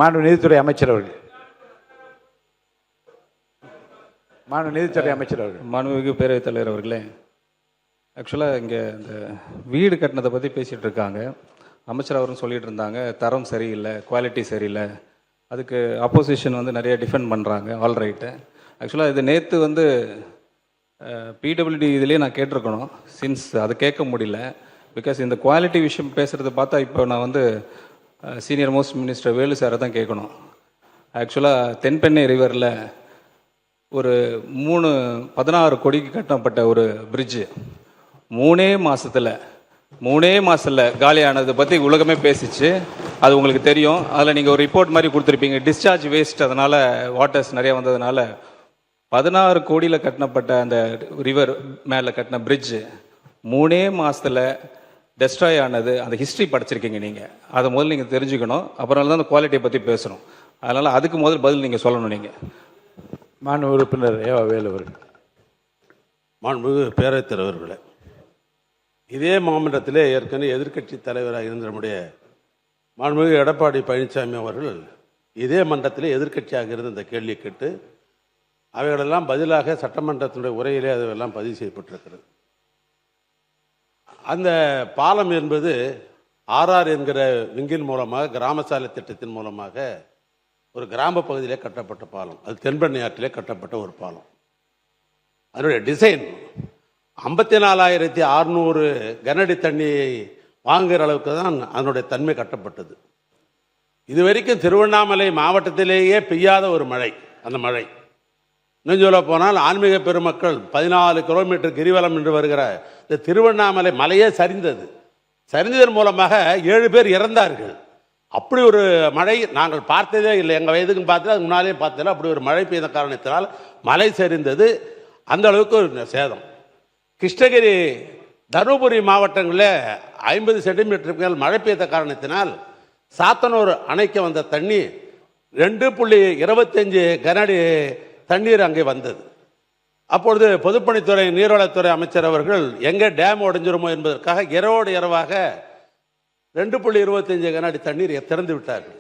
மாண்பு நீதித்துறை அமைச்சர் அவர்கள். மாண்பு நீதித்துறை அமைச்சர் அவர்கள். மாண்புமிகு பேரவைத் தலைவர் அவர்களே, ஆக்சுவலாக இங்கே இந்த வீடு கட்டினதை பற்றி பேசிகிட்டு இருக்காங்க. அமைச்சர் அவரும் சொல்லிகிட்டு இருந்தாங்க தரம் சரியில்லை, குவாலிட்டி சரியில்லை. அதுக்கு அப்போசிஷன் வந்து நிறைய டிஃபெண்ட் பண்ணுறாங்க. All right. ஆக்சுவலாக இது நேற்று வந்து பிடபிள்யூடி இதுலேயே நான் கேட்டிருக்கணும். சின்ஸ் அதை கேட்க முடியல. பிகாஸ் இந்த குவாலிட்டி விஷயம் பேசுகிறத பார்த்தா இப்போ நான் வந்து சீனியர் மோஸ்ட் மினிஸ்டர் வேலு சாரை தான் கேட்கணும். ஆக்சுவலாக தென்பெண்ணை ரிவரில் ஒரு 16 கோடிக்கு கட்டப்பட்ட ஒரு பிரிட்ஜு 3 மாதத்தில் காலியானதை பற்றி உலகமே பேசிச்சு. அது உங்களுக்கு தெரியும். அதில் நீங்கள் ஒரு ரிப்போர்ட் மாதிரி கொடுத்துருப்பீங்க. டிஸ்சார்ஜ் வேஸ்ட், அதனால் வாட்டர்ஸ் நிறைய வந்ததுனால 16 கோடியில் கட்டப்பட்ட அந்த ரிவர் மேலே கட்டின பிரிட்ஜு 3 மாதத்தில் டெஸ்ட்ராய் ஆனது. அந்த ஹிஸ்ட்ரி படிச்சிருக்கீங்க நீங்கள். அதை முதல்ல நீங்கள் தெரிஞ்சுக்கணும். அப்புறம் தான் அந்த குவாலிட்டியை பற்றி பேசணும். அதனால் அதுக்கு முதல் பதில் நீங்கள் சொல்லணும். நீங்கள் மாண்பு உறுப்பினர் ஏவா வேலு அவர்கள். மாண்புமிகு பேரவைத் தலைவர்களே, இதே மாமன்றத்திலே ஏற்கனவே எதிர்க்கட்சி தலைவராக இருந்த நம்முடைய மாண்புமிகு எடப்பாடி பழனிசாமி அவர்கள் இதே மன்றத்திலே எதிர்க்கட்சியாக இருந்த இந்த கேள்வியை கேட்டு அவைகளெல்லாம் பதிலாக சட்டமன்றத்தினுடைய உரையிலே அதுவெல்லாம் பதிவு செய்யப்பட்டிருக்கிறது. அந்த பாலம் என்பது ஆர்ஆர் என்கிற விங்கின் மூலமாக கிராம சாலை திட்டத்தின் மூலமாக ஒரு கிராம பகுதியிலே கட்டப்பட்ட பாலம். அது தென்பெண்ணை ஆற்றிலே கட்டப்பட்ட ஒரு பாலம். அதனுடைய டிசைன் 54,600 கனஅடி தண்ணியை வாங்குகிற அளவுக்கு தான் அதனுடைய தன்மை கட்டப்பட்டது. இதுவரைக்கும் திருவண்ணாமலை மாவட்டத்திலேயே பெய்யாத ஒரு மழை. அந்த மழை இன்னும் சொல்ல போனால் ஆன்மீக பெருமக்கள் 14 கிலோமீட்டர் கிரிவலம் என்று வருகிற இந்த திருவண்ணாமலை மலையே சரிந்ததன் மூலமாக 7 பேர் இறந்தார்கள். அப்படி ஒரு மழை நாங்கள் பார்த்ததே இல்லை. எங்கள் வயதுக்கு பார்த்தது, அது முன்னாலே பார்த்ததில்லை. அப்படி ஒரு மழை பெய்த காரணத்தினால் மலை சரிந்தது. அந்த அளவுக்கு ஒரு சேதம். கிருஷ்ணகிரி, தருமபுரி மாவட்டங்களில் 50 சென்டிமீட்டருக்கு மேல் மழை பெய்த காரணத்தினால் சாத்தனூர் அணைக்க வந்த தண்ணி 2.25 கனஅடி தண்ணீர் அங்கே வந்தது. அப்பொழுது பொதுப்பணித்துறை நீர்வளத்துறை அமைச்சர் அவர்கள் எங்கே டேம் உடைஞ்சிருமோ என்பதற்காக இரவோடு இரவாக 2.25 கனஅடி தண்ணீர் திறந்து விட்டார்கள்.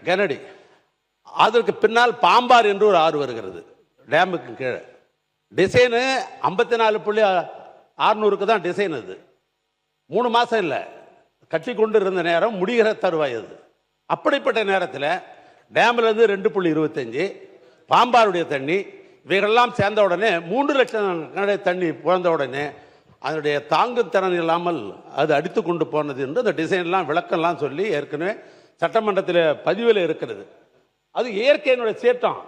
கனஅடி. அதற்கு பின்னால் பாம்பார் என்று ஒரு ஆறு வருகிறது டேமுக்கு கீழே. டிசைனு 54,600 தான் டிசைன். அது 3 மாதம் இல்லை, கட்டி கொண்டு இருந்த நேரம் முடிகிற தருவாய் அது. அப்படிப்பட்ட நேரத்தில் டேம்லேருந்து 2.25 பாம்பாருடைய தண்ணி இவைகளெல்லாம் சேர்ந்த உடனே 3 லட்சம் கனஅடி தண்ணி புழந்த உடனே அதனுடைய தாங்கும் திறன் இல்லாமல் அது அடித்து கொண்டு போனது என்று அந்த டிசைன்லாம் விளக்கம்லாம் சொல்லி ஏற்கனவே சட்டமன்றத்தில் பதிவில் இருக்கிறது. அது இயற்கையினுடைய சேட்டம்.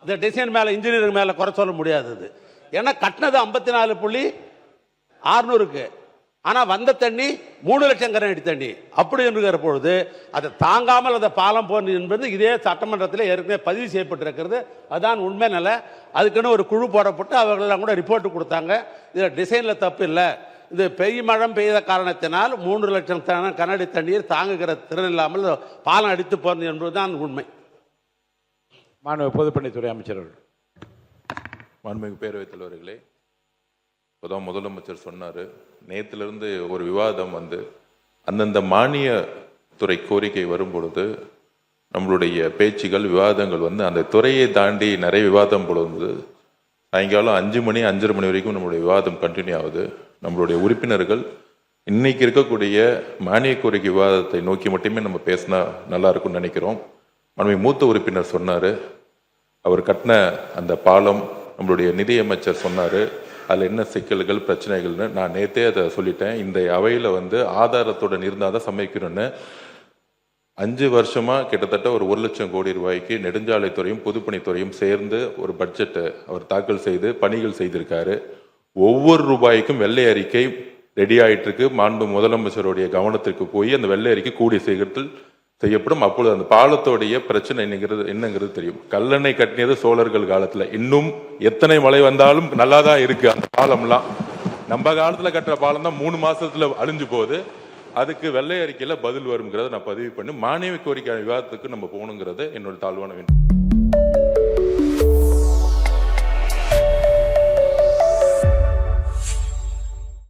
அந்த டிசைன் மேலே இன்ஜினியரிங் மேலே குறை சொல்ல முடியாதது. ஏன்னா கட்டினது 54,600க்கு, ஆனால் வந்த தண்ணி 3 லட்சம் கனஅடி தண்ணி. அப்படி என்கிற பொழுது அதை தாங்காமல் அந்த பாலம் போன என்பது இதே சட்டமன்றத்தில் ஏற்கனவே பதிவு செய்யப்பட்டிருக்கிறது. அதுதான் உண்மை நிலை. அதுக்குன்னு ஒரு குழு போடப்பட்டு அவர்களெல்லாம் கூட ரிப்போர்ட் கொடுத்தாங்க. இதில் டிசைனில் தப்பு இல்லை, இது மழை பெய்த காரணத்தினால் 3 லட்சம் கனஅடி தண்ணீர் தாங்குகிற திறன் இல்லாமல் பாலம் அடித்து போனது என்பதுதான் உண்மை. மாண்பு பொதுப்பணித்துறை அமைச்சர் அவர்கள். மாண்புமிகு பேரவைத் தலைவர்களே, இப்போதான் முதலமைச்சர் சொன்னார், நேற்றிலிருந்து ஒரு விவாதம் வந்து அந்தந்த மானிய துறை கோரிக்கை வரும் பொழுது நம்மளுடைய பேச்சுகள் விவாதங்கள் வந்து அந்த துறையை தாண்டி நிறைய விவாதம் பொழுது சாயங்காலம் 5 மணி 5:30 மணி வரைக்கும் நம்மளுடைய விவாதம் கண்டினியூ ஆகுது. நம்மளுடைய உறுப்பினர்கள் இன்னைக்கு இருக்கக்கூடிய மானிய கோரிக்கை விவாதத்தை நோக்கி மட்டுமே நம்ம பேசினா நல்லா இருக்கும்னு நினைக்கிறோம். நம்முடைய மூத்த உறுப்பினர் சொன்னார், அவர் கட்டின அந்த பாலம் நம்மளுடைய நிதியமைச்சர் சொன்னார் அதில் என்ன சிக்கல்கள் பிரச்சனைகள்னு. நான் நேற்றே அதை சொல்லிட்டேன். இந்த அவையில் வந்து ஆதாரத்துடன் இருந்தால் தான் சமைக்கணும்னு 5 வருஷமாக கிட்டத்தட்ட ஒரு 1 லட்சம் கோடி ரூபாய்க்கு நெடுஞ்சாலைத்துறையும் பொதுப்பணித்துறையும் சேர்ந்து ஒரு பட்ஜெட்டை அவர் தாக்கல் செய்து பணிகள் செய்திருக்காரு. ஒவ்வொரு ரூபாய்க்கும் வெள்ளை அறிக்கை ரெடி ஆகிட்டு இருக்கு. மாண்பு முதலமைச்சருடைய கவனத்திற்கு போய் அந்த வெள்ளை அறிக்கை கூடிய சீக்கிரத்தில் செய்யப்படும். அப்பொழுது அந்த பாலத்தோடைய பிரச்சனை என்னங்கிறது தெரியும். கல்லணை கட்டினது சோழர்கள் காலத்துல, இன்னும் எத்தனை மழை வந்தாலும் நல்லா தான் இருக்கு அந்த பாலம்லாம். நம்ம காலத்துல கட்டுற பாலம் தான் 3 மாசத்துல அழிஞ்சு போகுது. அதுக்கு வெள்ளை அறிக்கையில பதில் வருங்கிறத நான் பதிவு பண்ணி மானிய கோரிக்கை விவாதத்துக்கு நம்ம போகணுங்கிறது என்னோட தாழ்வான வேண்டுகோள்.